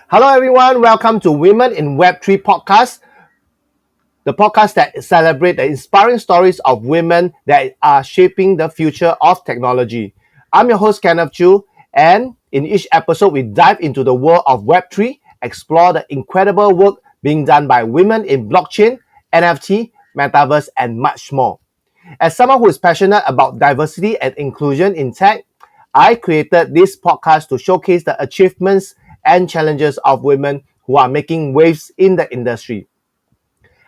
Hello, everyone. Welcome to Women in Web3 podcast, the podcast that celebrates the inspiring stories of women that are shaping the future of technology. I'm your host, Kenneth Chu, and in each episode, we dive into the world of Web3, explore the incredible work being done by women in blockchain, NFT, metaverse, and much more. As someone who is passionate about diversity and inclusion in tech, I created this podcast to showcase the achievements and challenges of women who are making waves in the industry.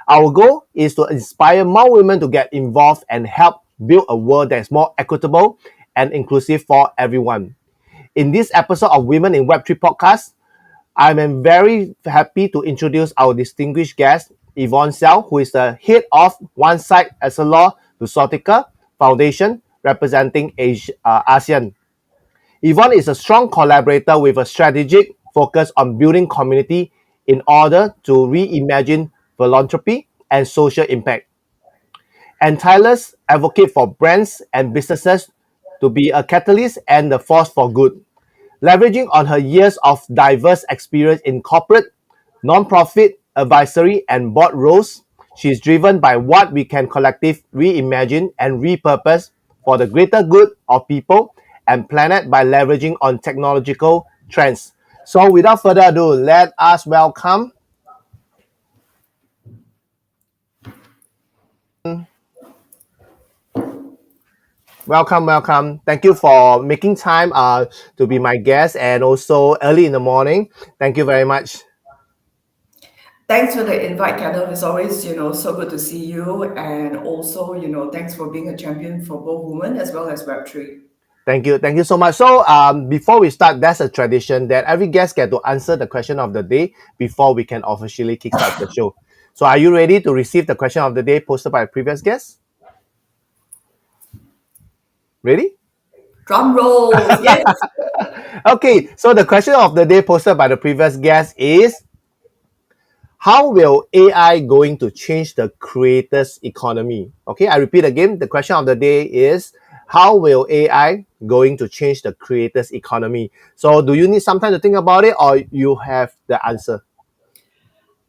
Our goal is to inspire more women to get involved and help build a world that is more equitable and inclusive for everyone. In this episode of Women in Web3 podcast, I am very happy to introduce our distinguished guest, Yvonne Siow, who is the head of OneSight EssilorLuxottica Foundation representing ASEAN. Yvonne is a strong collaborator with a strategic focus on building community in order to reimagine philanthropy and social impact, and tireless advocate for brands and businesses to be a catalyst and the force for good. Leveraging on her years of diverse experience in corporate, non-profit, advisory, and board roles, she is driven by what we can collectively reimagine and repurpose for the greater good of people and planet by leveraging on technological trends. So without further ado, let us welcome welcome. Thank you for making time to be my guest and also early in the morning. Thank you very much. Thanks for the invite, Kenneth. It's always, so good to see you. And also, thanks for being a champion for both women as well as Web3. Thank you so much. So, before we start, that's a tradition that every guest get to answer the question of the day before we can officially kickstart the show. So, are you ready to receive the question of the day posted by a previous guest? Ready? Drum rolls, yes. Okay. So, the question of the day posted by the previous guest is: how will AI going to change the creators economy? Okay, I repeat again. The question of the day is: how will AI going to change the creators economy? So, do you need some time to think about it, or you have the answer?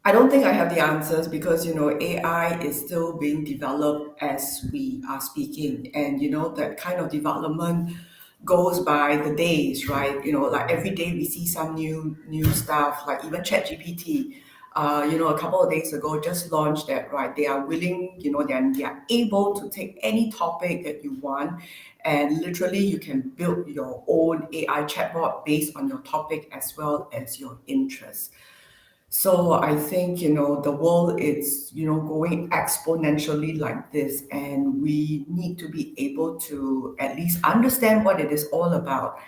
I don't think I have the answers because, AI is still being developed as we are speaking. And, that kind of development goes by the days, right? Like every day we see some new stuff, like even ChatGPT. A couple of days ago just launched that, right? They are willing, they are able to take any topic that you want, and literally you can build your own AI chatbot based on your topic as well as your interests. So I think, the world is, going exponentially like this, and we need to be able to at least understand what it is all about.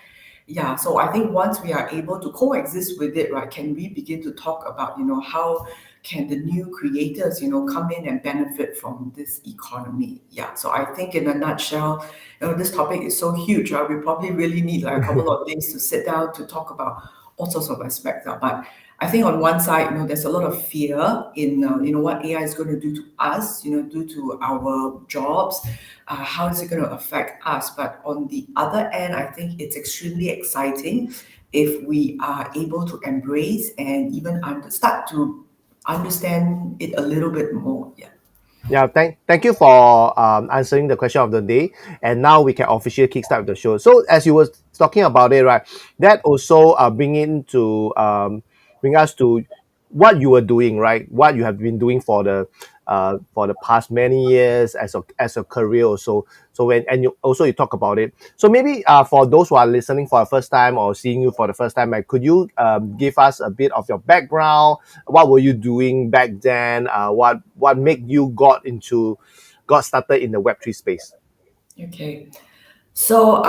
Yeah, so I think once we are able to coexist with it, right, can we begin to talk about, how can the new creators, come in and benefit from this economy? Yeah, so I think in a nutshell, this topic is so huge, right? We probably really need like a couple of days to sit down to talk about all sorts of aspects. But I think on one side, there's a lot of fear in, what AI is going to do to us, due to our jobs. How is it going to affect us? But on the other end, I think it's extremely exciting if we are able to embrace and even start to understand it a little bit more. Yeah. Yeah, thank you for answering the question of the day. And now we can officially kickstart the show. So as you were talking about it, right, that also bring us to what you were doing, right? What you have been doing for the past many years as a career or so. So when and you talk about it. So maybe for those who are listening for the first time or seeing you for the first time, like, could you give us a bit of your background? What were you doing back then? What made you got started in the Web3 space? Okay. So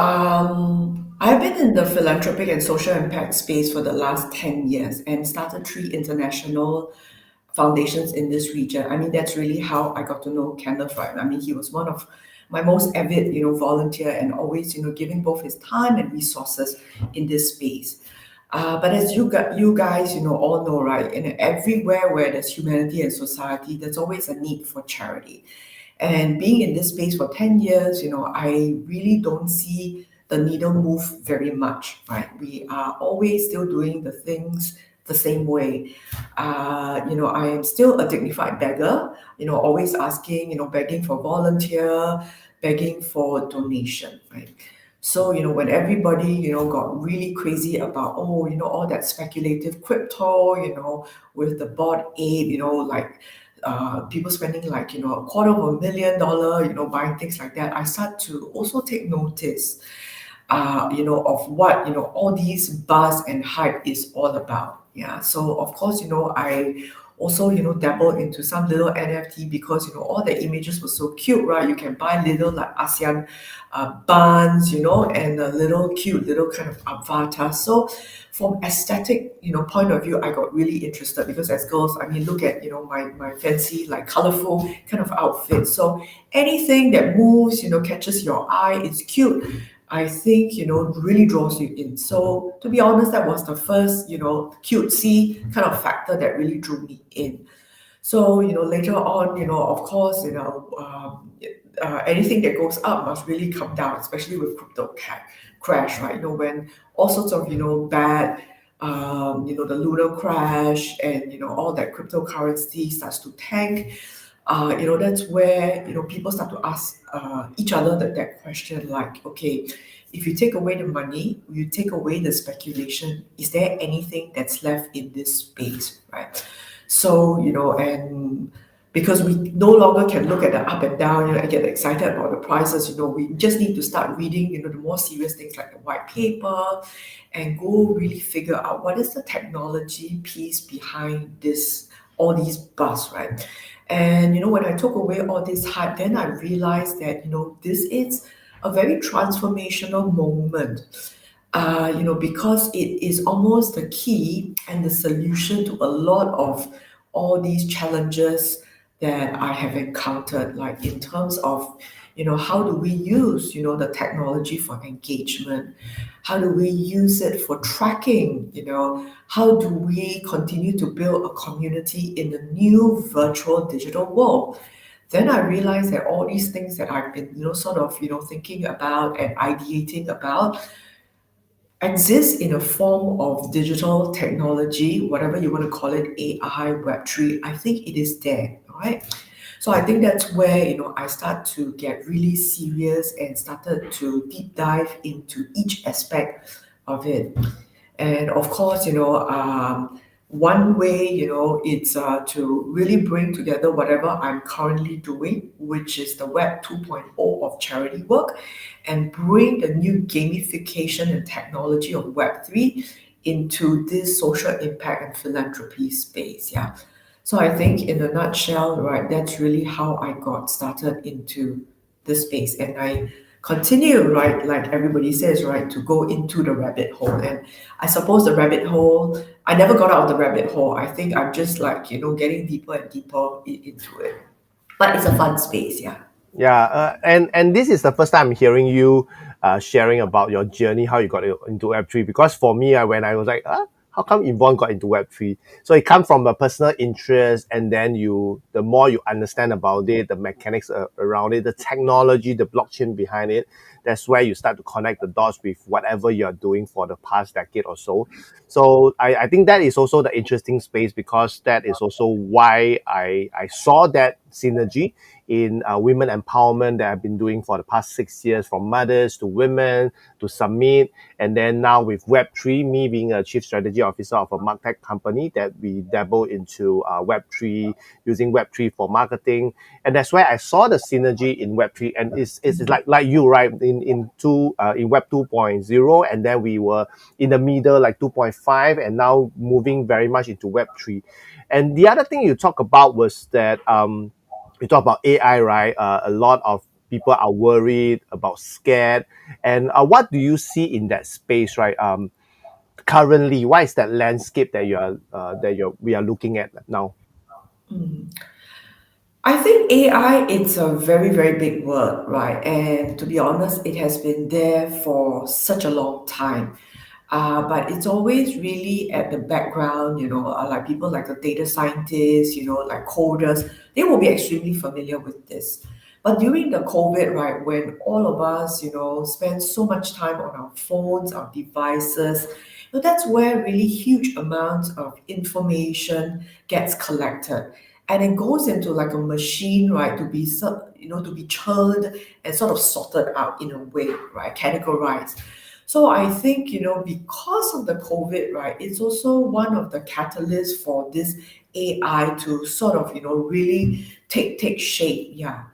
I've been in the philanthropic and social impact space for the last 10 years and started three international foundations in this region. I mean, that's really how I got to know Kenneth, right? I mean, he was one of my most avid, volunteer and always, giving both his time and resources in this space. But as you guys, all know, right? And everywhere where there's humanity and society, there's always a need for charity. And being in this space for 10 years, I really don't see the needle move very much, right? We are always still doing the things the same way. I am still a dignified beggar, always asking, begging for volunteer, begging for donation, right? So, when everybody, got really crazy about, all that speculative crypto, with the Bored Ape, people spending like, $250,000, buying things like that, I start to also take notice, of what, all these buzz and hype is all about. Yeah. So of course, I also, dabble into some little NFT because, all the images were so cute, right? You can buy little like ASEAN buns, and a little cute little kind of avatar. So from aesthetic, point of view, I got really interested because as girls, I mean, look at, my fancy, like colorful kind of outfit. So anything that moves, catches your eye, it's cute. I think, really draws you in. So to be honest, that was the first, cutesy kind of factor that really drew me in. So, later on, of course, anything that goes up must really come down, especially with crash, right? When all sorts of, bad, the lunar crash and, all that cryptocurrency starts to tank, that's where, people start to ask each other that question like, okay, if you take away the money, you take away the speculation, is there anything that's left in this space, right? So, and because we no longer can look at the up and down, and get excited about the prices, we just need to start reading, the more serious things like the white paper and go really figure out what is the technology piece behind this, all these buzz, right? And, when I took away all this hype, then I realized that, this is a very transformational moment, because it is almost the key and the solution to a lot of all these challenges that I have encountered, like in terms of, how do we use, the technology for engagement? How do we use it for tracking? How do we continue to build a community in the new virtual digital world? Then I realized that all these things that I've been, sort of, thinking about and ideating about exists in a form of digital technology, whatever you want to call it, AI, Web3. I think it is there, right? So I think that's where, I start to get really serious and started to deep dive into each aspect of it. And of course, one way, it's to really bring together whatever I'm currently doing, which is the Web 2.0 of charity work, and bring the new gamification and technology of Web 3 into this social impact and philanthropy space. Yeah. So I think in a nutshell, right, that's really how I got started into this space. And I continue, right, like everybody says, right, to go into the rabbit hole. And I suppose the rabbit hole, I never got out of the rabbit hole. I think I'm just like, getting deeper and deeper into it. But it's a fun space, yeah. Yeah, and this is the first time I'm hearing you sharing about your journey, how you got into Web3. Because for me, when I was like, how come Yvonne got into Web3? So it comes from a personal interest, and then the more you understand about it, the mechanics around it, the technology, the blockchain behind it, that's where you start to connect the dots with whatever you're doing for the past decade or so. So I think that is also the interesting space, because that is also why I saw that synergy in women empowerment that I've been doing for the past 6 years, from mothers to women to summit. And then now with Web3, me being a chief strategy officer of a martech company, that we dabble into Web3, using Web3 for marketing. And that's where I saw the synergy in Web3. And it's like you, right? In Web 2.0, and then we were in the middle, like 2.5, and now moving very much into Web3. And the other thing you talk about was that you talk about AI, right? A lot of people are worried about, scared. And what do you see in that space, right? Currently, what is that landscape that we are looking at now? I think AI, it's a very, very big word, right? And to be honest, it has been there for such a long time. But it's always really at the background, like people like the data scientists, like coders, they will be extremely familiar with this. But during the COVID, right, when all of us, spend so much time on our phones, our devices, So that's where really huge amounts of information gets collected, and it goes into like a machine, right, to be to be churned and sort of sorted out in a way, right, categorized. So I think, because of the COVID, right, it's also one of the catalysts for this AI to sort of, really take shape. Yeah.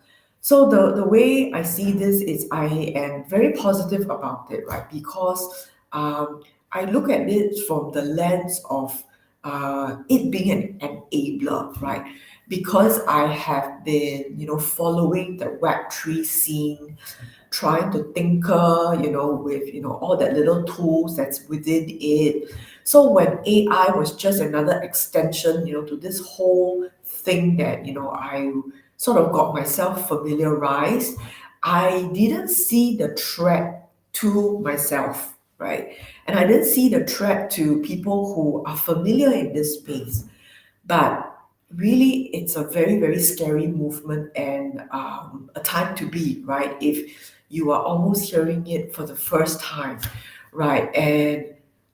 So the way I see this is I am very positive about it, right? Because I look at it from the lens of it being an enabler, right? Because I have been, following the Web3 scene, trying to tinker, with, all that little tools that's within it. So when AI was just another extension, to this whole thing that, I sort of got myself familiarized, I didn't see the threat to myself, right? And I didn't see the threat to people who are familiar in this space. But really, it's a very, very scary movement and a time to be, right? If you are almost hearing it for the first time, right? And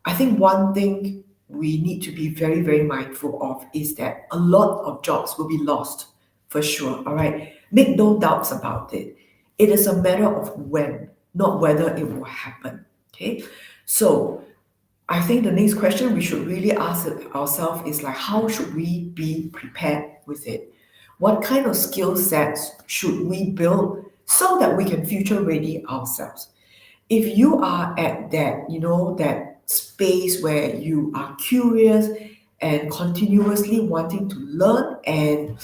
I think one thing we need to be very, very mindful of is that a lot of jobs will be lost for sure, all right? Make no doubts about it. It is a matter of when, not whether it will happen, okay? So, I think the next question we should really ask ourselves is like, how should we be prepared with it? What kind of skill sets should we build so that we can future ready ourselves? If you are at that, that space where you are curious and continuously wanting to learn and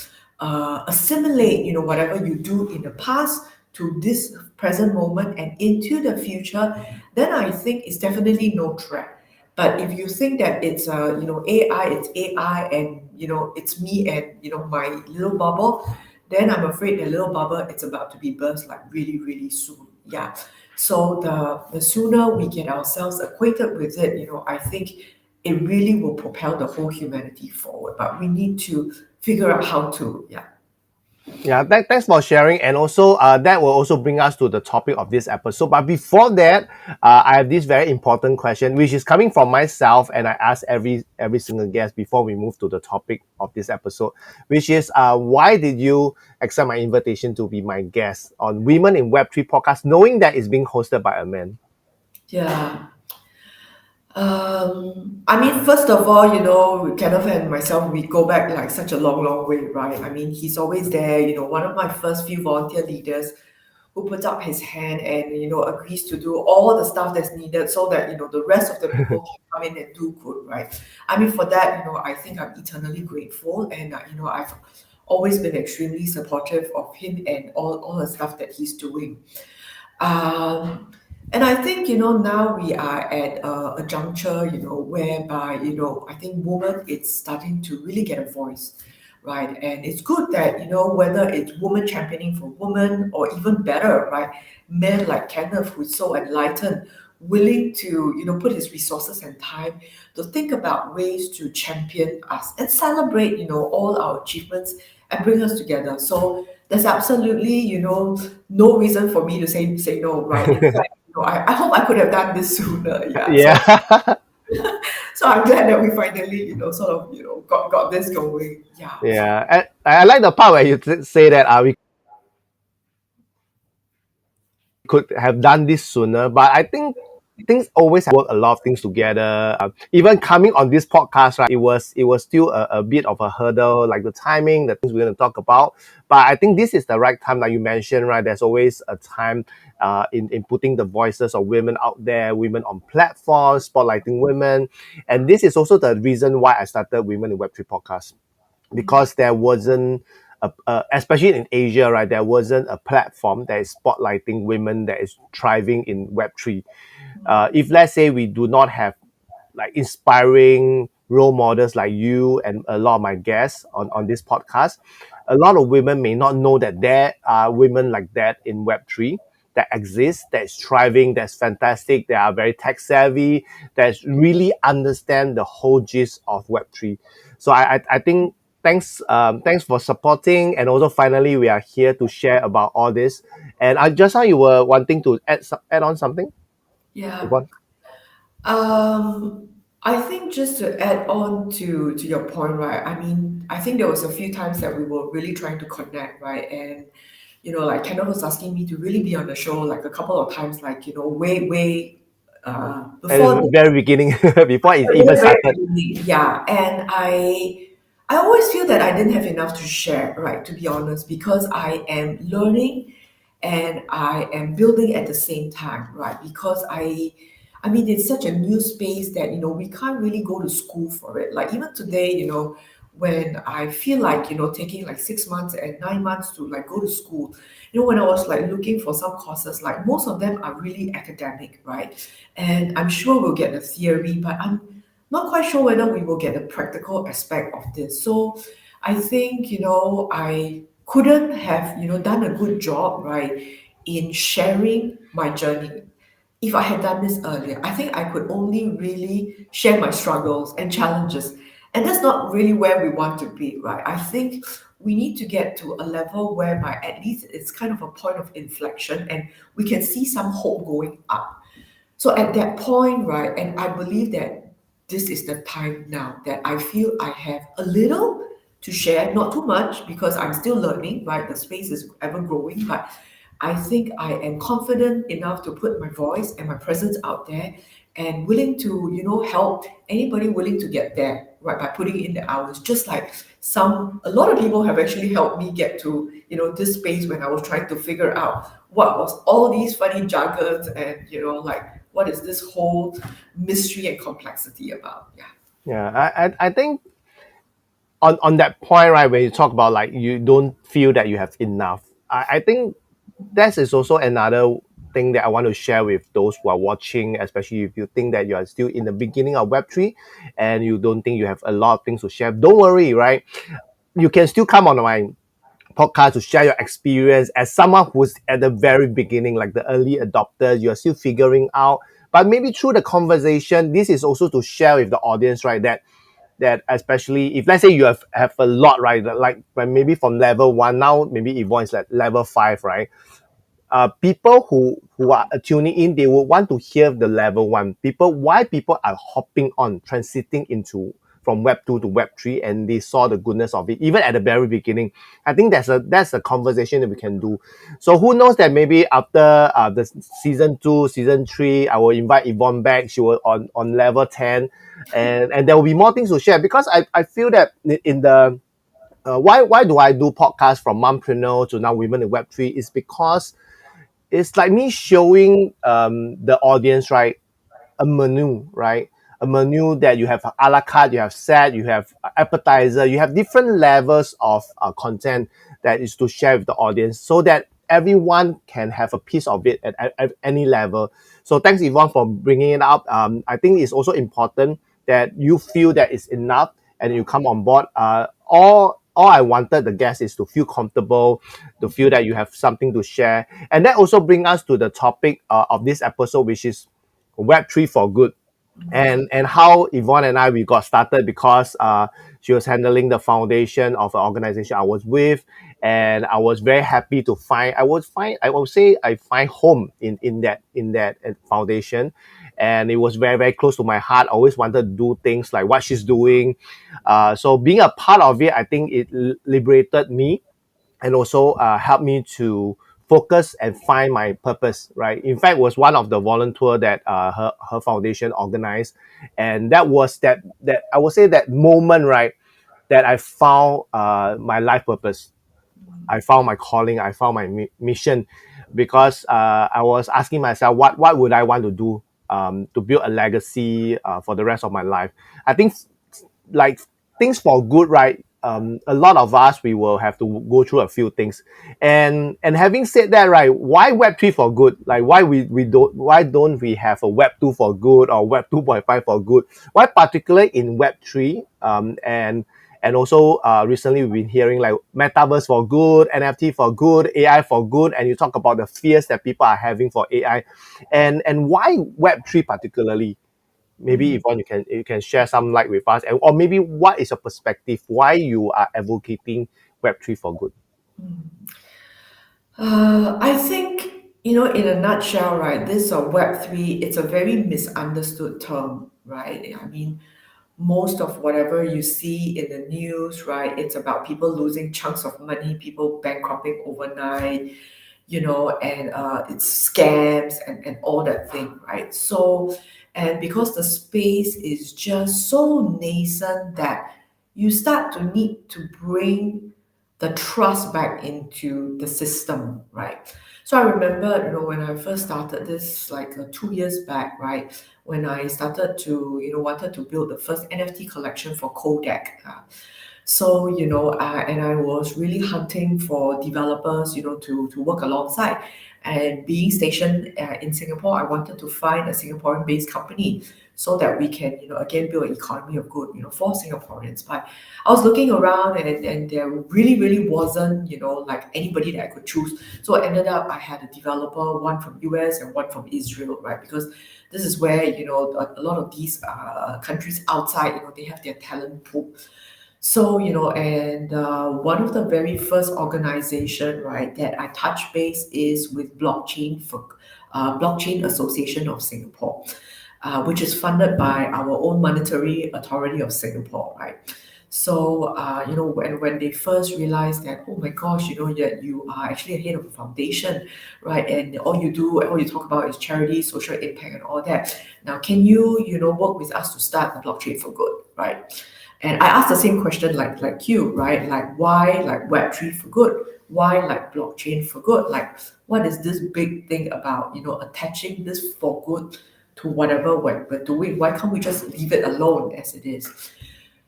assimilate, whatever you do in the past to this present moment and into the future, then I think it's definitely no threat. But if you think that it's AI, it's AI, and it's me and my little bubble, then I'm afraid the little bubble it's about to be burst like really, really soon. Yeah. So the sooner we get ourselves acquainted with it, I think it really will propel the whole humanity forward. But we need to figure out how to, yeah. Yeah, thanks for sharing. And also, that will also bring us to the topic of this episode. But before that, I have this very important question, which is coming from myself, and I ask every single guest before we move to the topic of this episode, which is, why did you accept my invitation to be my guest on Women in Web3 podcast, knowing that it's being hosted by a man? Yeah. I mean, first of all, Kenneth and myself, we go back like such a long, long way, right? I mean, he's always there, one of my first few volunteer leaders who puts up his hand and, agrees to do all the stuff that's needed so that, the rest of the people can come in and do good, right? I mean, for that, I think I'm eternally grateful. And, I've always been extremely supportive of him and all the stuff that he's doing. Um, and I think, now we are at a juncture, whereby, I think women, it's starting to really get a voice, right? And it's good that, whether it's women championing for women or even better, right? Men like Kenneth, who's so enlightened, willing to, put his resources and time to think about ways to champion us and celebrate, all our achievements and bring us together. So there's absolutely, no reason for me to say no, right? In fact, I hope I could have done this sooner. Yeah. So Yeah. so I'm glad that we finally, sort of, got this going. Yeah. Yeah. And I like the part where you say that we could have done this sooner, but I think things always work a lot of things together. Even coming on this podcast, right? It was still a bit of a hurdle, like the timing, the things we're going to talk about. But I think this is the right time, like you mentioned, right? There's always a time in putting the voices of women out there, women on platforms, spotlighting women, and this is also the reason why I started Women in Web3 podcast, because there wasn't especially in Asia, right? There wasn't a platform that is spotlighting women that is thriving in Web3. If let's say we do not have like inspiring role models like you and a lot of my guests on this podcast, a lot of women may not know that there are women like that in Web3 that exist, that's thriving, that's fantastic, they are very tech savvy, that really understand the whole gist of Web3. So I think thanks for supporting, and also finally we are here to share about all this. And I just how you were wanting to add on something, Yeah. Yvonne? I think just to add on to your point, right? I mean, I think there was a few times that we were really trying to connect, right? And like Kendall was asking me to really be on the show like a couple of times, like way At before the very beginning, before it even very, very started. beginning, yeah. And I always feel that I didn't have enough to share, right? To be honest, because I am learning and I am building at the same time, right? Because I mean, it's such a new space that we can't really go to school for it. Like even today, when I feel like taking like 6 months and 9 months to like go to school, when I was like looking for some courses, like most of them are really academic, right? And I'm sure we'll get the theory, but I'm not quite sure whether we will get the practical aspect of this. So I think, I couldn't have, done a good job, right, in sharing my journey. If I had done this earlier, I think I could only really share my struggles and challenges. And that's not really where we want to be, right? I think we need to get to a level whereby at least it's kind of a point of inflection and we can see some hope going up. So at that point, right, and I believe that this is the time now that I feel I have a little to share, not too much because I'm still learning, right? The space is ever growing, but I think I am confident enough to put my voice and my presence out there and willing to, help anybody willing to get there, right, by putting in the hours. Just like a lot of people have actually helped me get to, this space when I was trying to figure out what was all these funny jargons and, like what is this whole mystery and complexity about? Yeah. Yeah, I think on that point, right, when you talk about like you don't feel that you have enough, I think that is also another thing that I want to share with those who are watching, especially if you think that you are still in the beginning of Web3 and you don't think you have a lot of things to share. Don't worry, right? You can still come on my podcast to share your experience as someone who's at the very beginning, like the early adopters, you're still figuring out. But maybe through the conversation, this is also to share with the audience, right? That especially if let's say you have a lot, right? Like when maybe from level one, now maybe Yvonne is like level five, right? People who are tuning in, they will want to hear the level one. Why people are hopping on, transiting into from Web 2 to Web 3, and they saw the goodness of it, even at the very beginning. I think that's a conversation that we can do. So who knows that maybe after the season 2, season 3, I will invite Yvonne back. She will on level 10, and there will be more things to share because I feel that in the why do I do podcasts from mompreneur to now women in Web 3 is because it's like me showing the audience, right, a menu, right? A menu that you have a la carte, you have set, you have appetizer, you have different levels of content that is to share with the audience so that everyone can have a piece of it at any level. So thanks, Yvonne, for bringing it up. I think it's also important that you feel that it's enough and you come on board. All I wanted the guests is to feel comfortable, to feel that you have something to share. And that also brings us to the topic of this episode, which is Web3 for good, and how Yvonne and I we got started because she was handling the foundation of an organization I was with, and I was very happy to I would say I find home in that foundation, and it was very very close to my heart. I always wanted to do things like what she's doing, so being a part of it, I think it liberated me and also helped me to focus and find my purpose, right? In fact, was one of the volunteer that her foundation organized, and that was that I would say that moment, right, that I found my life purpose. I found my calling. I found my mission, because I was asking myself, what would I want to do to build a legacy for the rest of my life. I think like things for good, right? A lot of us we will have to go through a few things, and having said that, right? Why Web 3 for good? Like why don't we have a Web 2 for good or Web 2.5 for good? Why particularly in Web 3? And also recently we've been hearing like metaverse for good, NFT for good, AI for good, and you talk about the fears that people are having for AI, and why Web 3 particularly? Maybe Yvonne, you can share some light with us, and or maybe what is your perspective? Why you are advocating Web 3 for good? I think. In a nutshell, right, this Web3, it's a very misunderstood term, right? I mean, most of whatever you see in the news, right, it's about people losing chunks of money, people bankrupting overnight, and it's scams and all that thing, right? So, and because the space is just so nascent that you start to need to bring the trust back into the system, right? So I remember, when I first started this, like 2 years back, right, when I started to, wanted to build the first NFT collection for Kodak. So, and I was really hunting for developers, to work alongside. And being stationed in Singapore, I wanted to find a Singaporean-based company so that we can, again, build an economy of good, for Singaporeans. But I was looking around and there really, really wasn't, like anybody that I could choose. So I ended up, I had a developer, one from US and one from Israel, right? Because this is where, a lot of these countries outside, they have their talent pool. So, and one of the very first organization, right, that I touch base is with Blockchain Association of Singapore, which is funded by our own monetary authority of Singapore, right? So, when they first realized that, oh my gosh, that you are actually a head of a foundation, right? And all you talk about is charity, social impact, and all that. Now, can you, work with us to start the blockchain for good, right? And I asked the same question like you, right? Like why like Web3 for good? Why like blockchain for good? Like what is this big thing about, attaching this for good to whatever we're doing? Why can't we just leave it alone as it is?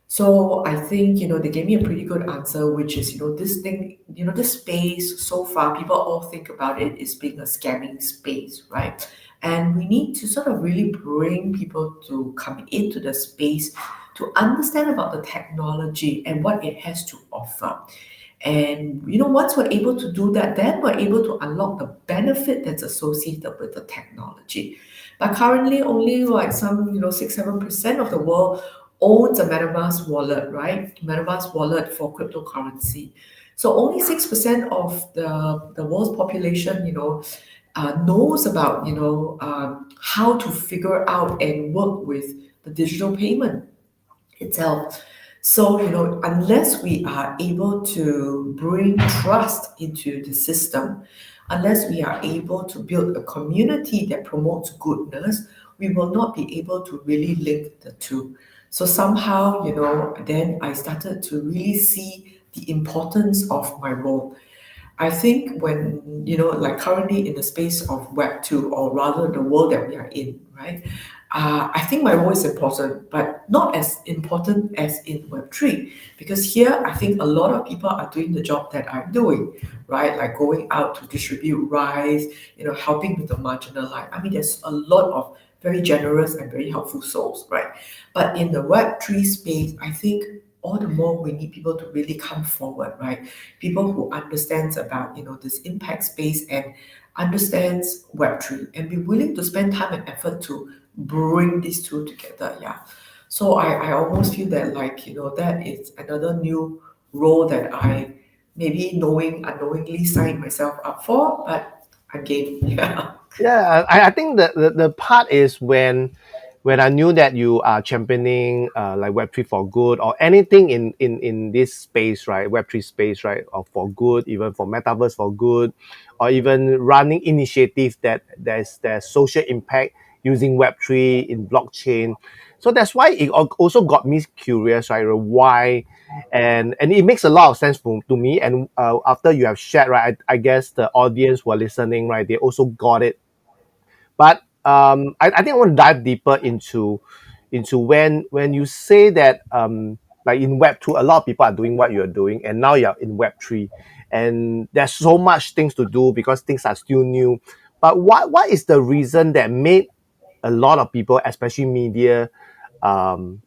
So I think, they gave me a pretty good answer, which is, this thing, this space so far, people all think about it as being a scamming space, right? And we need to sort of really bring people to come into the space to understand about the technology and what it has to offer. And once we're able to do that, then we're able to unlock the benefit that's associated with the technology. But currently, only like some 6-7% of the world owns a MetaMask wallet, right? MetaMask wallet for cryptocurrency. So only 6% of the world's population, knows about how to figure out and work with the digital payment itself. So, unless we are able to bring trust into the system, unless we are able to build a community that promotes goodness, we will not be able to really link the two. So somehow, then I started to really see the importance of my role. I think when, like currently in the space of Web 2, or rather the world that we are in, right? I think my role is important, but not as important as in Web 3. Because here, I think a lot of people are doing the job that I'm doing, right? Like going out to distribute rice, helping with the marginalized. I mean, there's a lot of very generous and very helpful souls, right? But in the Web 3 space, I think all the more we need people to really come forward, right? People who understands about this impact space and understands Web3 and be willing to spend time and effort to bring these two together. Yeah. So I almost feel that like, that is another new role that I maybe unknowingly signed myself up for, but I'm game. Yeah. Yeah, I think the part is when I knew that you are championing like Web3 for good or anything in this space, right? Web3 space, right? Or for good, even for metaverse for good, or even running initiatives that there's social impact using Web3 in blockchain. So that's why it also got me curious, right? Why? And it makes a lot of sense to me. And after you have shared, right, I guess the audience who are listening, right, they also got it. But I think I want to dive deeper into when you say that like in Web 2, a lot of people are doing what you're doing, and now you're in Web 3, and there's so much things to do because things are still new. But what is the reason that made a lot of people, especially media, um,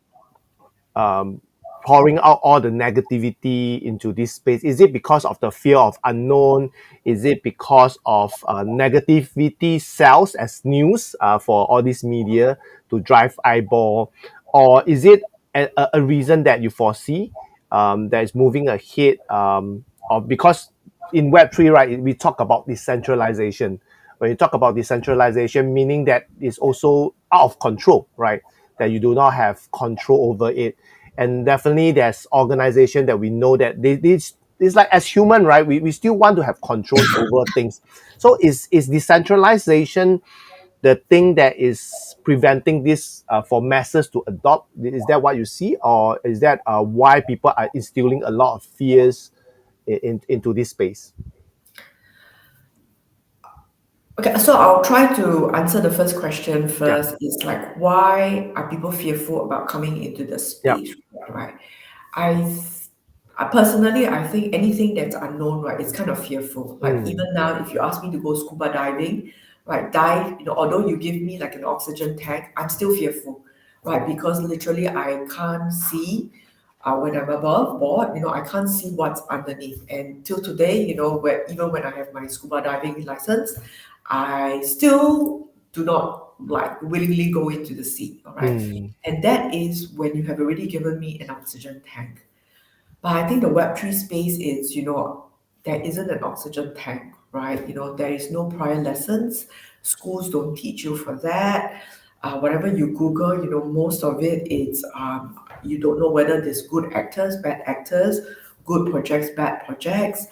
um, pouring out all the negativity into this space? Is it because of the fear of unknown? Is it because of negativity sells as news for all this media to drive eyeball? Or is it a reason that you foresee that is moving ahead? Or because in Web3, right, we talk about decentralization. when you talk about decentralization, meaning that it's also out of control, right? That you do not have control over it. And definitely there's organization that we know that this it's like as human, right? We still want to have control over things. So is decentralization the thing that is preventing this for masses to adopt? Is that what you see, or is that why people are instilling a lot of fears into this space? Okay, so I'll try to answer the first question Yeah, first. It's like, why are people fearful about coming into the yeah, space, right? I, th- personally, I think anything that's unknown, right, it's kind of fearful. Like even mm, now, if you ask me to go scuba diving, right, dive, although you give me like an oxygen tank, I'm still fearful, right? Because literally I can't see when I'm above board, I can't see what's underneath. And till today, where even when I have my scuba diving license, I still do not like willingly go into the sea. All right. mm, And that is when you have already given me an oxygen tank. But I think the Web3 space is, there isn't an oxygen tank, right? There is no prior lessons. Schools don't teach you for that. Whatever you Google, most of it is you don't know whether there's good actors, bad actors, good projects, bad projects.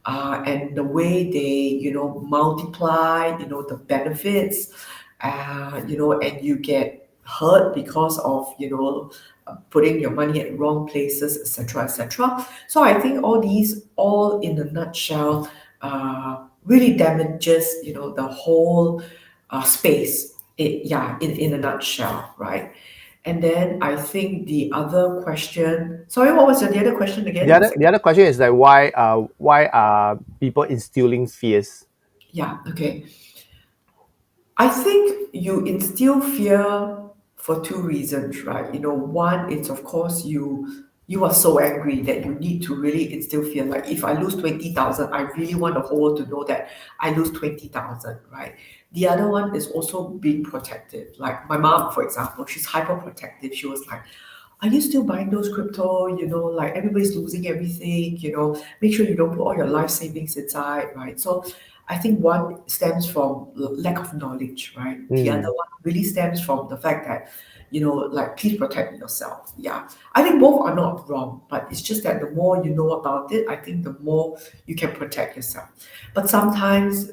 And the way they, multiply, the benefits, and you get hurt because of, putting your money at wrong places, etc., etc. So I think all these, all in a nutshell, really damages, the whole space. In a nutshell, right? And then I think the other question. Sorry, what was the other question the again? other the other question is like why are people instilling fears? Yeah. Okay. I think you instill fear for two reasons, right? One, it's of course you are so angry that you need to really instill fear. Like if I lose 20,000, I really want the whole world to know that I lose 20,000, right? The other one is also being protective. Like my mom, for example, she's hyper protective. She was like, are you still buying those crypto? Like everybody's losing everything, make sure you don't put all your life savings inside, right? So I think one stems from lack of knowledge, right? The other Mm, one really stems from the fact that, like please protect yourself. Yeah. I think both are not wrong, but it's just that the more you know about it, I think the more you can protect yourself. But sometimes,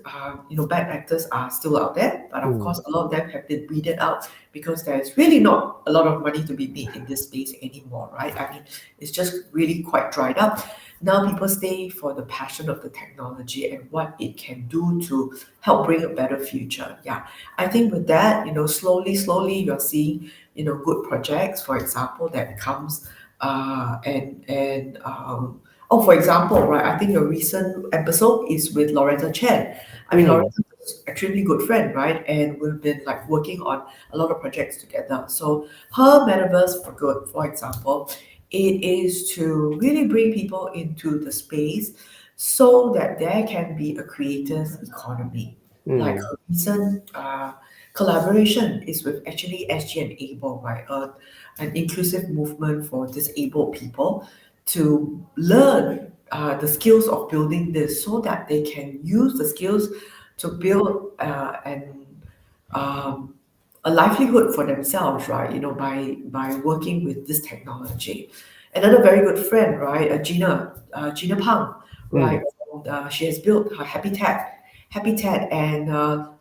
bad actors are still out there, but of mm, course, a lot of them have been weeded out because there's really not a lot of money to be made in this space anymore, right? I mean, it's just really quite dried up. Now people stay for the passion of the technology and what it can do to help bring a better future. Yeah, I think with that, slowly you're seeing, good projects, for example, that comes oh, for example, right? I think your recent episode is with Loretta Chen. I mean, mm, Loretta is extremely good friend, right? And we've been like working on a lot of projects together. So her metaverse for good, for example, it is to really bring people into the space so that there can be a creators economy. Like mm, a recent collaboration is with actually SG and Able, right? An inclusive movement for disabled people to learn the skills of building this so that they can use the skills to build um, a livelihood for themselves, right? By working with this technology. Another very good friend, right? Gina Pang, right? mm, She has built her habitat, and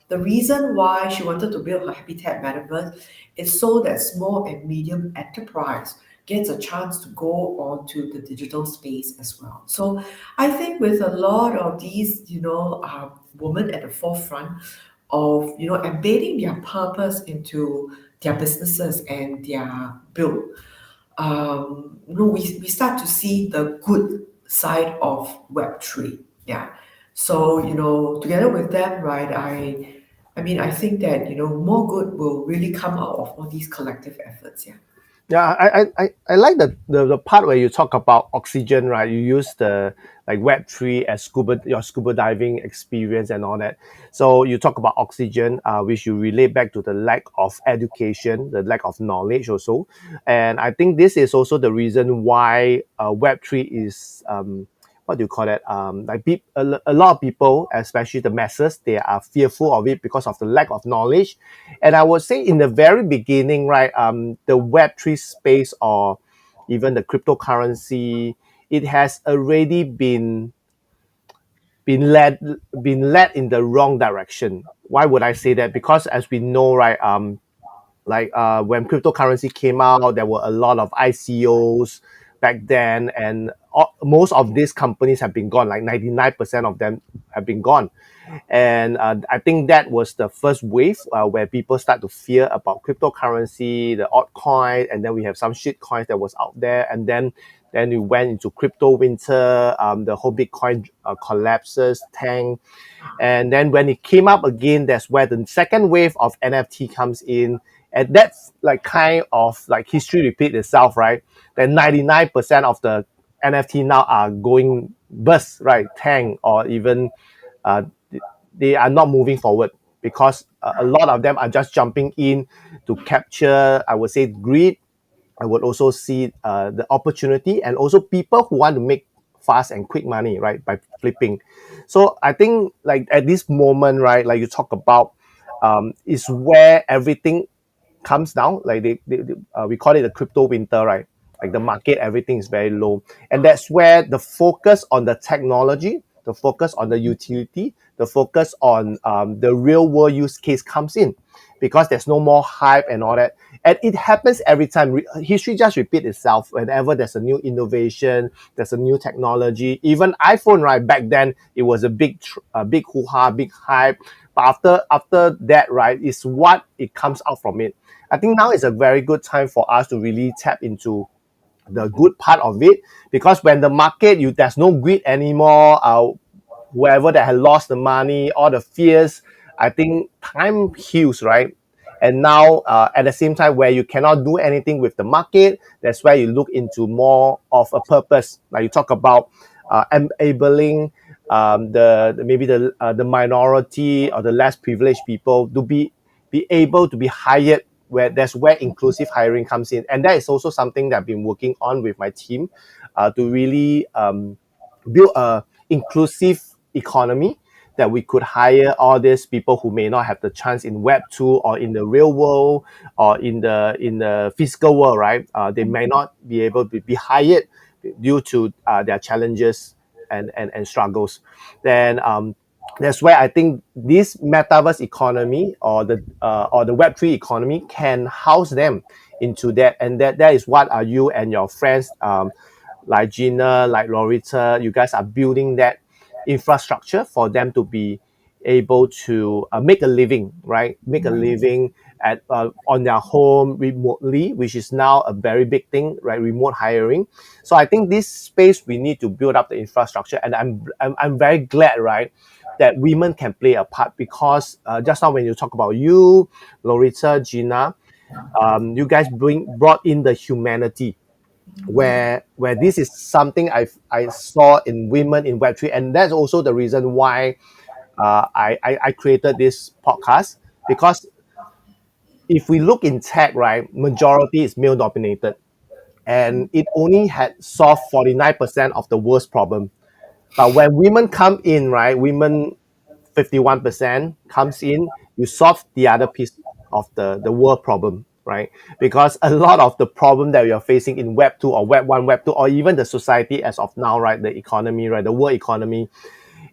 the reason why she wanted to build her habitat metaverse is so that small and medium enterprise gets a chance to go onto the digital space as well. So I think with a lot of these, women at the forefront of embedding their purpose into their businesses and their build, we start to see the good side of Web3. Yeah. So, together with them, right, I mean, I think that, more good will really come out of all these collective efforts. Yeah. yeah, I like the part where you talk about oxygen, right? You use the like Web3 as your scuba diving experience and all that. So you talk about oxygen, which you relate back to the lack of education, the lack of knowledge also. And I think this is also the reason why Web3 is what do you call it? Like a lot of people, especially the masses, they are fearful of it because of the lack of knowledge. And I would say in the very beginning, right, the Web3 space or even the cryptocurrency, it has already been led been led in the wrong direction. Why would I say that? Because as we know, right, when cryptocurrency came out, there were a lot of ICOs back then, and most of these companies have been gone. Like 99% of them have been gone, and I think that was the first wave where people start to fear about cryptocurrency, the altcoin, and then we have some shit coins that was out there, and then we went into crypto winter. The whole Bitcoin collapses, tank, and then when it came up again, that's where the second wave of NFT comes in. And that's like kind of like history repeat itself, right? Then 99% of the NFT now are going bust, right? Tank, or even uh, they are not moving forward because a lot of them are just jumping in to capture, I would say, greed. I would also see the opportunity, and also people who want to make fast and quick money, right, by flipping. So I think like at this moment, right, like you talk about, is where everything comes down. Like we call it the crypto winter, right? Like the market, everything is very low, and that's where the focus on the technology, the focus on the utility, the focus on the real world use case comes in, because there's no more hype and all that. And it happens every time. History just repeats itself whenever there's a new innovation, there's a new technology. Even iPhone, right? Back then, it was a big hoo-ha, big hype. But after that, right, is what it comes out from it. I think now is a very good time for us to really tap into the good part of it, because when the market, there's no greed anymore. Whoever that had lost the money, all the fears, I think time heals, right? And now, at the same time, where you cannot do anything with the market, that's where you look into more of a purpose. Like you talk about enabling maybe the minority or the less privileged people to be able to be hired. Where that's where inclusive hiring comes in, and that is also something that I've been working on with my team, to really build a inclusive economy, that we could hire all these people who may not have the chance in Web 2 or in the real world or in the physical world, right? They may not be able to be hired due to their challenges and struggles. Then that's where I think this metaverse economy or the Web3 economy can house them into that, and that is what you and your friends, like Gina, like Loretta, you guys are building that infrastructure for them to be able to make a living, right? Make a living at on their home remotely, which is now a very big thing, right? Remote hiring. So I think this space we need to build up the infrastructure, and I'm very glad, right, that women can play a part, because just now when you talk about you, Loretta, Gina, you guys brought in the humanity, where this is something I saw in women in Web3, and that's also the reason why I created this podcast. Because if we look in tech, right, majority is male dominated, and it only had solved 49% of the worst problem. But when women come in, right, women 51% comes in, you solve the other piece of the world problem, right? Because a lot of the problem that we are facing in Web 2 or Web 1, Web 2, or even the society as of now, right, the economy, right, the world economy,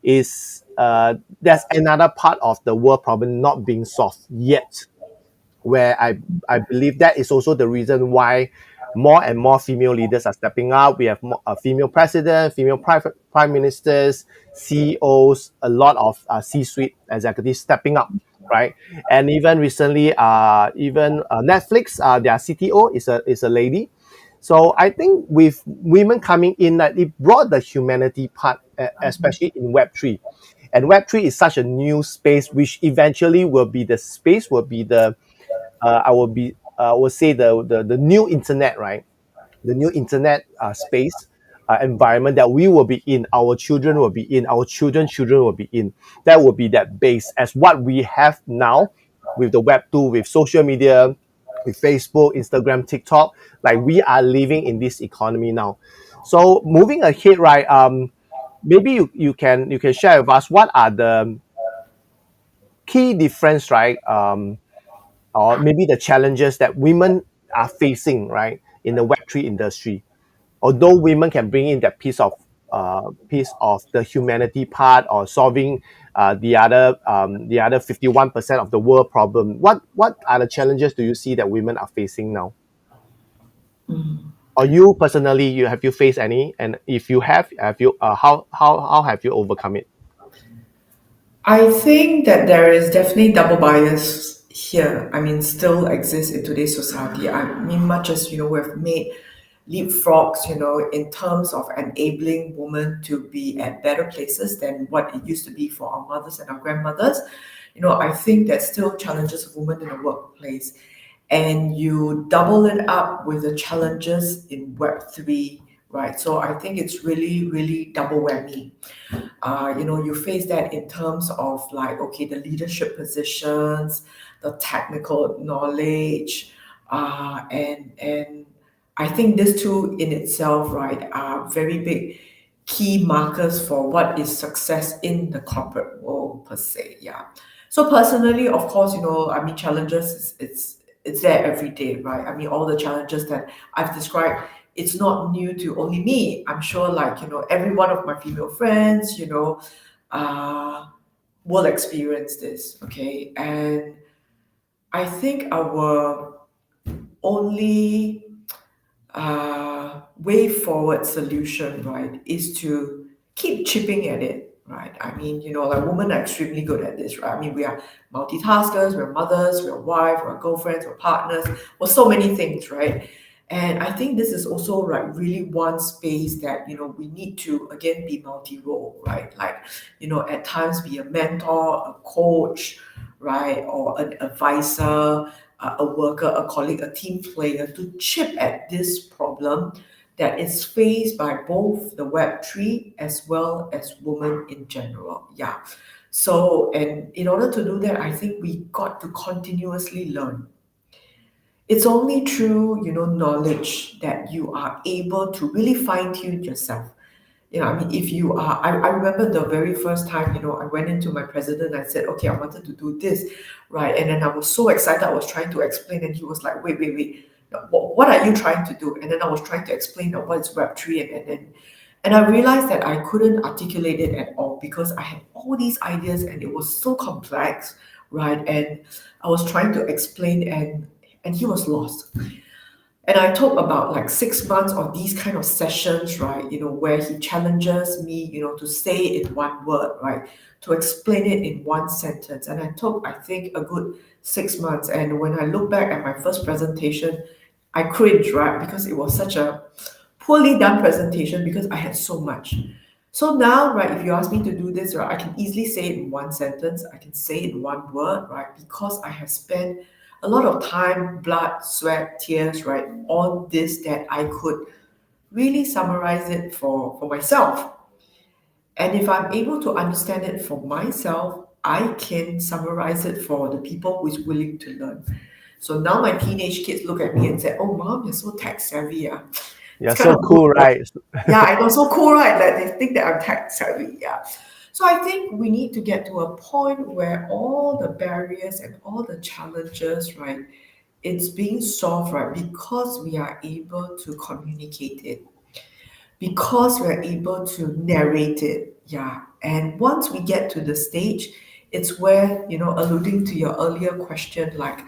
is there's another part of the world problem not being solved yet, where I believe that is also the reason why more and more female leaders are stepping up. We have more, a female president, female prime ministers, CEOs, a lot of C-suite executives stepping up, right? And even recently, even Netflix, their CTO is a lady. So I think with women coming in, that it brought the humanity part, especially in Web3. And Web3 is such a new space, which eventually will be the space, will be the I would say the new internet, right? The new internet space environment that we will be in, our children will be in, our children's children will be in. That will be that base as what we have now with the Web 2, with social media, with Facebook, Instagram, TikTok. Like we are living in this economy now. So moving ahead, right? maybe you can share with us what are the key difference, right? Or maybe the challenges that women are facing, right, in the Web3 industry. Although women can bring in that piece of the humanity part or solving the other 51% of the world problem. What are the challenges do you see that women are facing now? Or you personally, you faced any? And if you have you how have you overcome it? I think that there is definitely double bias here. I mean, still exists in today's society. I mean, much as we've made leapfrogs, in terms of enabling women to be at better places than what it used to be for our mothers and our grandmothers. I think there's still challenges of women in the workplace, and you double it up with the challenges in Web3, right? So I think it's really, really double whammy. You face that in terms of like, okay, the leadership positions, the technical knowledge, and I think this two in itself, right, are very big key markers for what is success in the corporate world per se. Yeah. So personally, of course, I mean, challenges it's there every day, right? I mean, all the challenges that I've described, it's not new to only me. I'm sure, like, every one of my female friends, uh, will experience this, okay? And I think our only way forward solution, right, is to keep chipping at it, right? I mean, like women are extremely good at this, right? I mean, we are multitaskers, we're mothers, we're wives, we're girlfriends, we're partners, we're so many things, right? And I think this is also like really one space that we need to again be multi-role, right? Like at times be a mentor, a coach, right, or an advisor, a worker, a colleague, a team player to chip at this problem that is faced by both the Web3 as well as women in general. Yeah. So, and in order to do that, I think we got to continuously learn. It's only through, knowledge that you are able to really fine tune yourself. I mean, if you are, I remember the very first time, I went into my president, I said, okay, I wanted to do this, right? And then I was so excited, I was trying to explain, and he was like, wait, wait, wait, what are you trying to do? And then I was trying to explain what is Web3, and I realized that I couldn't articulate it at all because I had all these ideas and it was so complex, right? And I was trying to explain, and he was lost. And I took about like 6 months of these kind of sessions, right? Where he challenges me, to say it in one word, right? To explain it in one sentence. And I took, I think, a good 6 months. And when I look back at my first presentation, I cringe, right? Because it was such a poorly done presentation because I had so much. So now, right, if you ask me to do this, right, I can easily say it in one sentence. I can say it in one word, right? Because I have spent a lot of time, blood, sweat, tears, right, on this that I could really summarize it for myself. And if I'm able to understand it for myself, I can summarize it for the people who is willing to learn. So now my teenage kids look at me and say, "Oh, mom, you're so tech savvy." Yeah. It's Yeah, kind so of good, cool, right? right? Yeah, I know, so cool, right? Like they think that I'm tech savvy. Yeah. So I think we need to get to a point where all the barriers and all the challenges, right, it's being solved, right, because we are able to communicate it, because we're able to narrate it. Yeah. And once we get to the stage, it's where, alluding to your earlier question, like,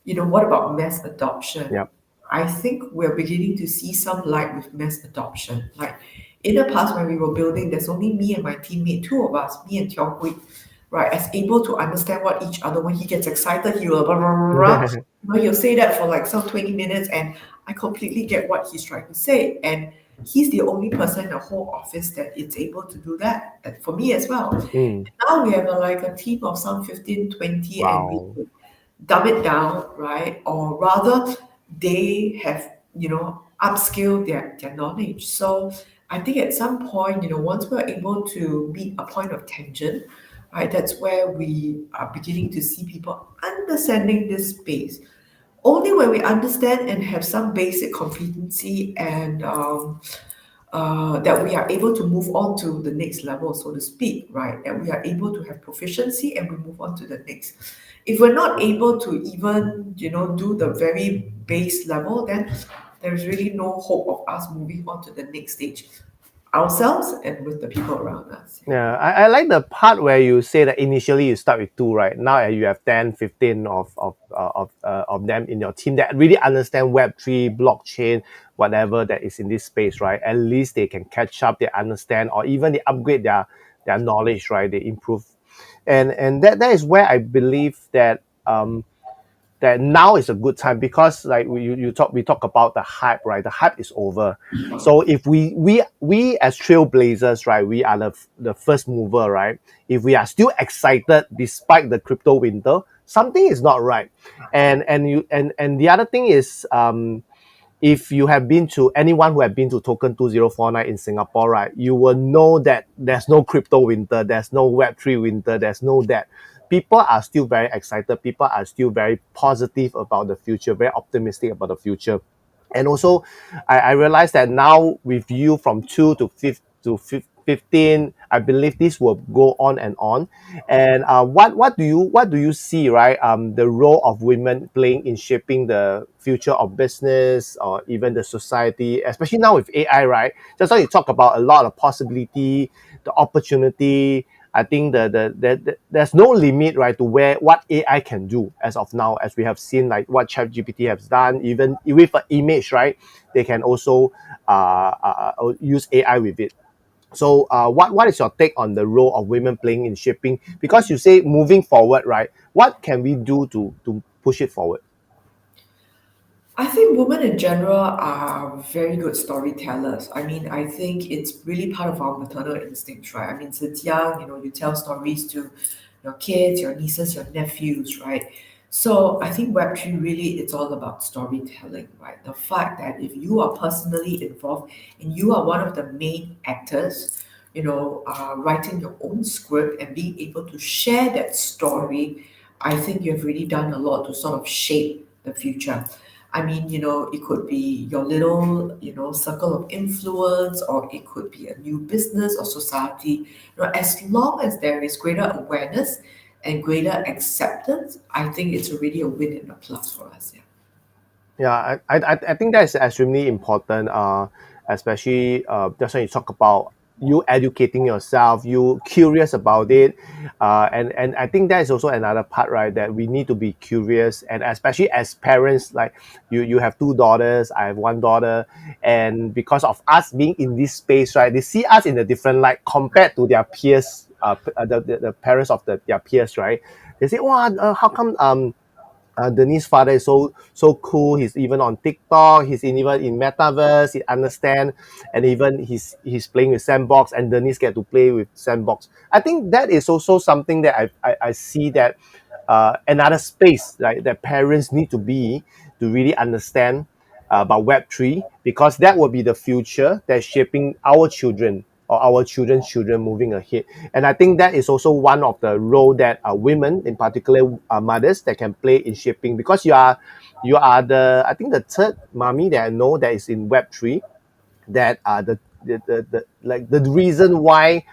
what about mass adoption? Yep. I think we're beginning to see some light with mass adoption. Like in the past, when we were building, there's only me and my teammate, two of us, me and Tiong Hui, right, as able to understand what each other, when he gets excited, he will blah, blah, blah, blah. He'll say that for like some 20 minutes, and I completely get what he's trying to say. And he's the only person in the whole office that is able to do that, and for me as well. Mm, Now we have like a team of some 15, 20, and we wow. could dumb it down, right? Or rather, they have, upskilled their knowledge. So I think at some point, once we're able to meet a point of tension, right, that's where we are beginning to see people understanding this space. Only when we understand and have some basic competency and that we are able to move on to the next level, so to speak, right? And we are able to have proficiency and we move on to the next. If we're not able to even, do the very base level, then there's really no hope of us moving on to the next stage ourselves and with the people around us. Yeah, I like the part where you say that initially you start with two, right? Now you have 10, 15 of them in your team that really understand Web3, blockchain, whatever that is in this space, right? At least they can catch up, they understand, or even they upgrade their knowledge, right? They improve. And that is where I believe that now is a good time because like we talk about the hype, right? The hype is over. So if we as trailblazers, right, we are the first mover, right? If we are still excited despite the crypto winter, something is not right. And the other thing is if you have been to anyone who have been to token 2049 in Singapore, right, you will know that there's no crypto winter, there's no Web3 winter, there's no that. People are still very excited. People are still very positive about the future, very optimistic about the future. And also, I realized that now with you from 2 to 15, I believe this will go on and on. And what do you see, right? The role of women playing in shaping the future of business or even the society, especially now with AI, right? Just like you talk about a lot of possibility, the opportunity. I think there's no limit, right, to where what AI can do as of now, as we have seen, like what ChatGPT has done, even with an image, right? They can also use AI with it. So, what is your take on the role of women playing in shaping? Because you say moving forward, right? What can we do to push it forward? I think women in general are very good storytellers. I mean, I think it's really part of our maternal instincts, right? I mean, since young, you tell stories to your kids, your nieces, your nephews, right? So I think Web3 really it's all about storytelling, right? The fact that if you are personally involved and you are one of the main actors, writing your own script and being able to share that story, I think you've really done a lot to sort of shape the future. I mean, it could be your little, circle of influence, or it could be a new business or society. As long as there is greater awareness and greater acceptance, I think it's already a win and a plus for us. Yeah. Yeah, I think that is extremely important, especially just when you talk about you educating yourself, you curious about it, and I think that is also another part, right? That we need to be curious, and especially as parents, like you have two daughters, I have one daughter, and because of us being in this space, right? They see us in a different light compared to their peers, the parents of their peers, right? They say, "Wow, how come Denise' father is so cool. He's even on TikTok. Even in Metaverse. He understand, and even he's playing with Sandbox, and Denise get to play with Sandbox. I think that is also something that I see that another space, right, that parents need to be to really understand about Web3 because that will be the future that's shaping our children or our children's children moving ahead. And I think that is also one of the role that women, in particular mothers, that can play in shaping because you are the I think the third mommy that I know that is in Web3 that the like the reason why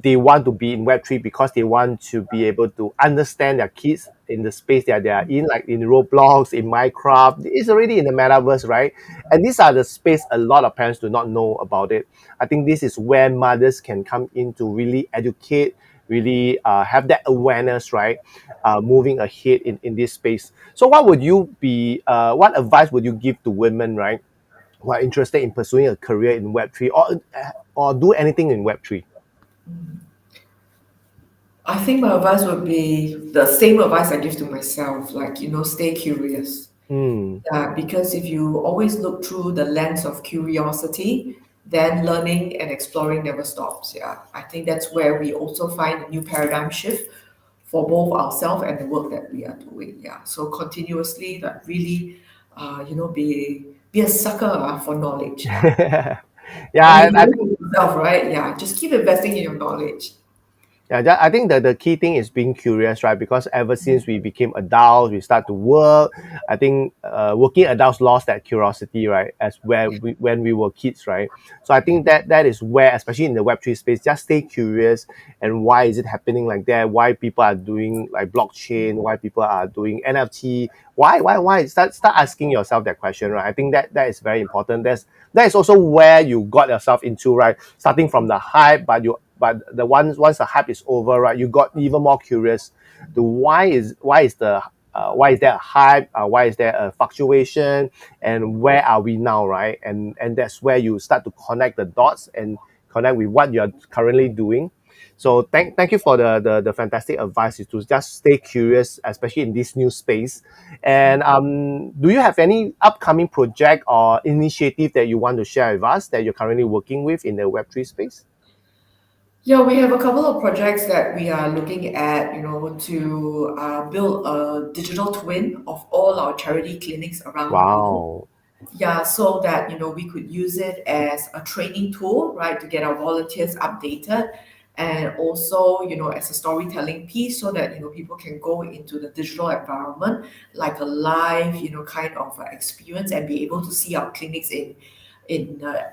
they want to be in Web3 because they want to be able to understand their kids in the space that they are in, like in Roblox, in Minecraft. It's already in the metaverse, right? And these are the space a lot of parents do not know about it. I think this is where mothers can come in to really educate, really have that awareness, right? Moving ahead in this space. So, what advice would you give to women, right, who are interested in pursuing a career in Web3 or do anything in Web3? I think my advice would be the same advice I give to myself, like, stay curious. Mm. Yeah, because if you always look through the lens of curiosity, then learning and exploring never stops. Yeah, I think that's where we also find a new paradigm shift for both ourselves and the work that we are doing. Yeah, so continuously, like really, be a sucker for knowledge. Yeah, I mean, you I know yourself, right? Yeah, just keep investing in your knowledge. Yeah, I think that the key thing is being curious, right? Because ever since we became adults, we start to work. I think working adults lost that curiosity, right? As where we when we were kids, right? So I think that is where, especially in the Web3 space, just stay curious and why is it happening like that? Why people are doing like blockchain? Why people are doing NFT? Why? Start asking yourself that question, right? I think that is very important. That is also where you got yourself into, right? Starting from the hype, but the once the hype is over, right, you got even more curious to why is there a hype, why is there a fluctuation, and where are we now, right? And that's where you start to connect the dots and connect with what you're currently doing. So thank you for the fantastic advice to just stay curious, especially in this new space. And do you have any upcoming project or initiative that you want to share with us that you're currently working with in the Web3 space? Yeah, we have a couple of projects that we are looking at, to build a digital twin of all our charity clinics around the world. Wow. Yeah, so that we could use it as a training tool, right, to get our volunteers updated, and also as a storytelling piece, so that people can go into the digital environment like a live kind of experience, and be able to see our clinics in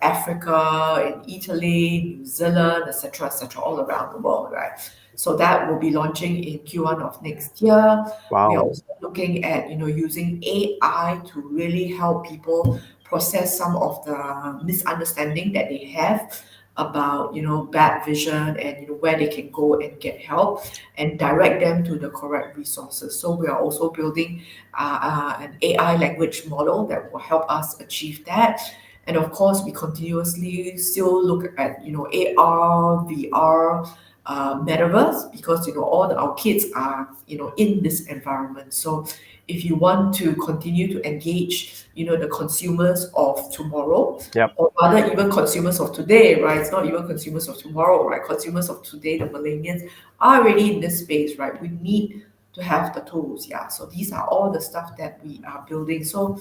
Africa, in Italy, New Zealand, etc., all around the world, right? So that will be launching in Q1 of next year. We are Wow. also looking at using AI to really help people process some of the misunderstanding that they have about bad vision, and where they can go and get help, and direct them to the correct resources. So we are also building an AI language model that will help us achieve that. And of course, we continuously still look at AR, VR, metaverse, because our kids are in this environment. So if you want to continue to engage the consumers of tomorrow, Yep. or rather even consumers of today, right? It's not even consumers of tomorrow, right? Consumers of today, the millennials, are already in this space, right? We need to have the tools. Yeah, so these are all the stuff that we are building. So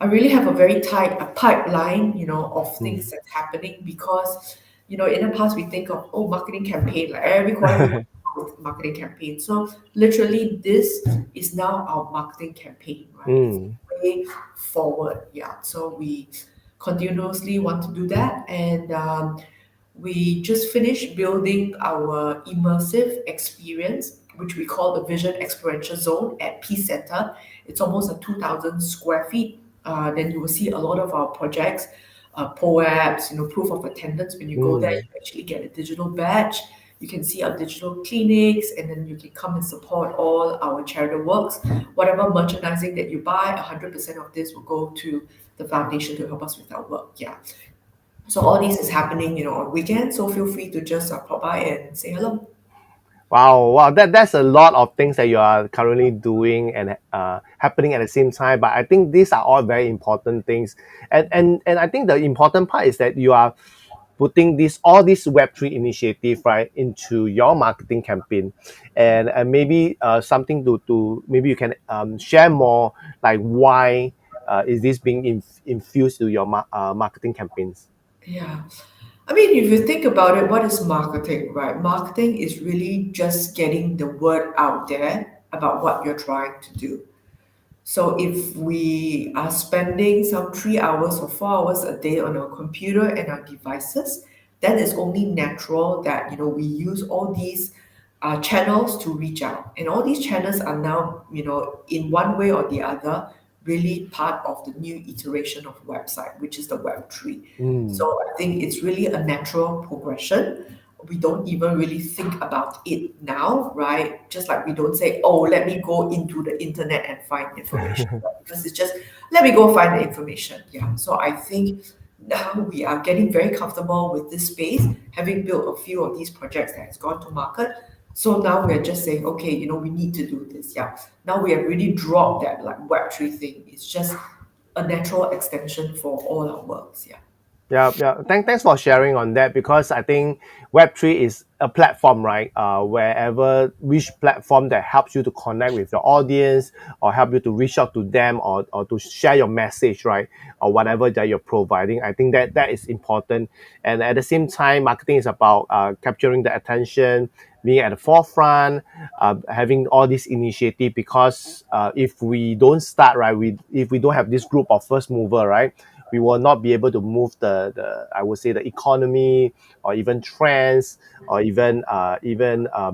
I really have a very tight a pipeline, of things Mm. that's happening, because, in the past we think of, oh, marketing campaign, like every quarter we want to come with marketing campaign. So literally this is now our marketing campaign, right? It's Mm. way forward. Yeah. So we continuously want to do that. And we just finished building our immersive experience, which we call the Vision Experiential Zone at Peace Center. It's almost a 2,000 square feet. Then you will see a lot of our projects, POAPs, proof of attendance. When you go there, you Mm. actually get a digital badge. You can see our digital clinics, and then you can come and support all our charitable works. Whatever merchandising that you buy, 100% of this will go to the foundation to help us with our work. Yeah. So all this is happening, on weekends. So feel free to just pop by and say hello. Wow, wow, that's a lot of things that you are currently doing and happening at the same time. But I think these are all very important things, and I think the important part is that you are putting this all this Web3 initiative right into your marketing campaign, and maybe something to maybe you can share more like why is this being infused to your marketing campaigns. Yeah. I mean, if you think about it, what is marketing, right? Marketing is really just getting the word out there about what you're trying to do. So if we are spending some 3 hours or 4 hours a day on our computer and our devices, then it's only natural that we use all these channels to reach out, and all these channels are now in one way or the other really part of the new iteration of website, which is the Web3. Mm. So I think it's really a natural progression. We don't even really think about it now, right? Just like we don't say, oh, let me go into the internet and find information, right? Because it's just, let me go find the information. Yeah. So I think now we are getting very comfortable with this space, having built a few of these projects that has gone to market. So now we're just saying, okay, we need to do this. Yeah. Now we have really dropped that like Web3 thing. It's just a natural extension for all our works. Yeah. Yeah, yeah. Thanks for sharing on that, because I think Web3 is a platform, right? Wherever, which platform that helps you to connect with your audience, or help you to reach out to them, or to share your message, right? Or whatever that you're providing. I think that that is important. And at the same time, marketing is about capturing the attention, being at the forefront, having all this initiative, because if we don't start, right, if we don't have this group of first mover, right, we will not be able to move the I would say the economy, or even trends, or even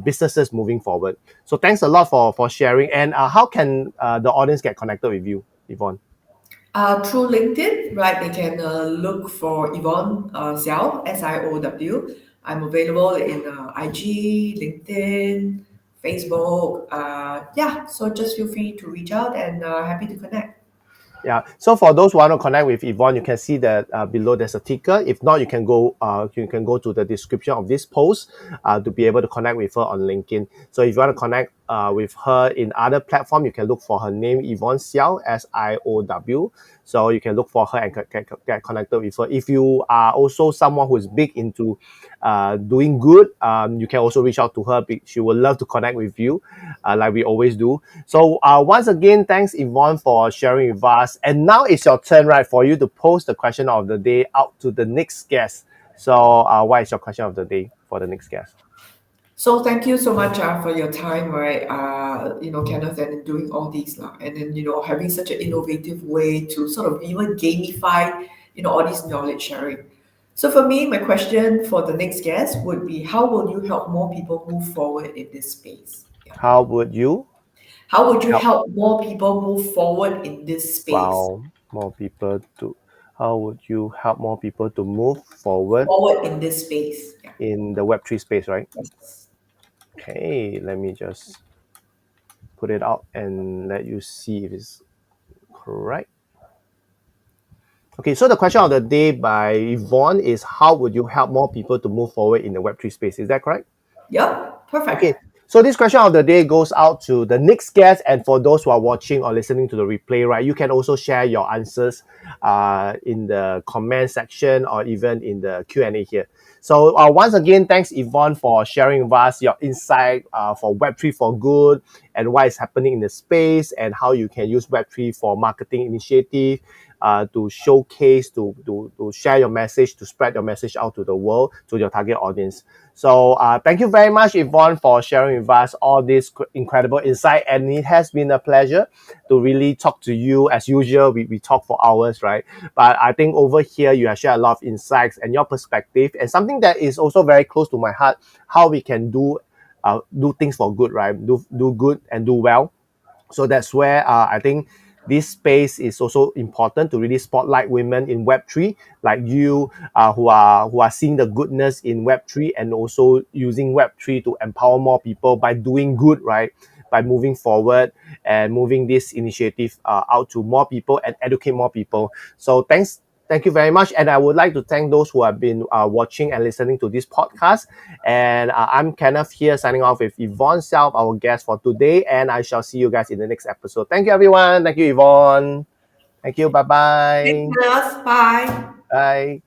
businesses moving forward. So thanks a lot for sharing. And how can the audience get connected with you, Yvonne? Through LinkedIn, right? They can look for Yvonne Siow, Siow. I'm available in IG, LinkedIn, Facebook. Yeah, so just feel free to reach out and happy to connect. Yeah. So for those who want to connect with Yvonne, you can see that below there's a ticker. If not, you can go to the description of this post to be able to connect with her on LinkedIn. So if you want to connect with her in other platform, you can look for her name, Yvonne Siow, Siow. So you can look for her and get connected with her. If you are also someone who is big into doing good, you can also reach out to her. She would love to connect with you, like we always do. So once again, thanks Yvonne for sharing with us. And now it's your turn, right, for you to post the question of the day out to the next guest. So what is your question of the day for the next guest? So thank you so much for your time, right? Kenneth, and doing all these, and then having such an innovative way to sort of even gamify, all these knowledge sharing. So for me, my question for the next guest would be, how will you help more people move forward in this space? Yeah. How would you How would you help help more people move forward in this space? wow more people to how would you help more people to move forward Forward in this space. Yeah. in the Web3 space, right? Yes. Okay, let me just put it out and let you see if it's correct. Okay, so the question of the day by Yvonne is, how would you help more people to move forward in the Web3 space? Is that correct? Yep. Okay, Perfect. so this question of the day goes out to the next guest, and for those who are watching or listening to the replay, right, you can also share your answers in the comment section, or even in the Q&A here. So once again, thanks Yvonne for sharing with us your insight for Web3 for good, and what is happening in the space, and how you can use Web3 for marketing initiative, to showcase, to share your message, to spread your message out to the world, to your target audience. So thank you very much, Yvonne, for sharing with us all this incredible insight. And it has been a pleasure to really talk to you. As usual, we talk for hours, right? But I think over here, you have shared a lot of insights and your perspective, and something that is also very close to my heart, how we can do things for good, right? Do good and do well. So that's where I think this space is also important, to really spotlight women in Web3, like you, who are seeing the goodness in Web3, and also using Web3 to empower more people by doing good, right? By moving forward and moving this initiative out to more people and educate more people. So thank you very much. And I would like to thank those who have been watching and listening to this podcast. And I'm Kenneth here, signing off with Yvonne Siow, our guest for today. And I shall see you guys in the next episode. Thank you, everyone. Thank you, Yvonne. Thank you. Thanks, Bye-bye. Nurse. Bye. Bye.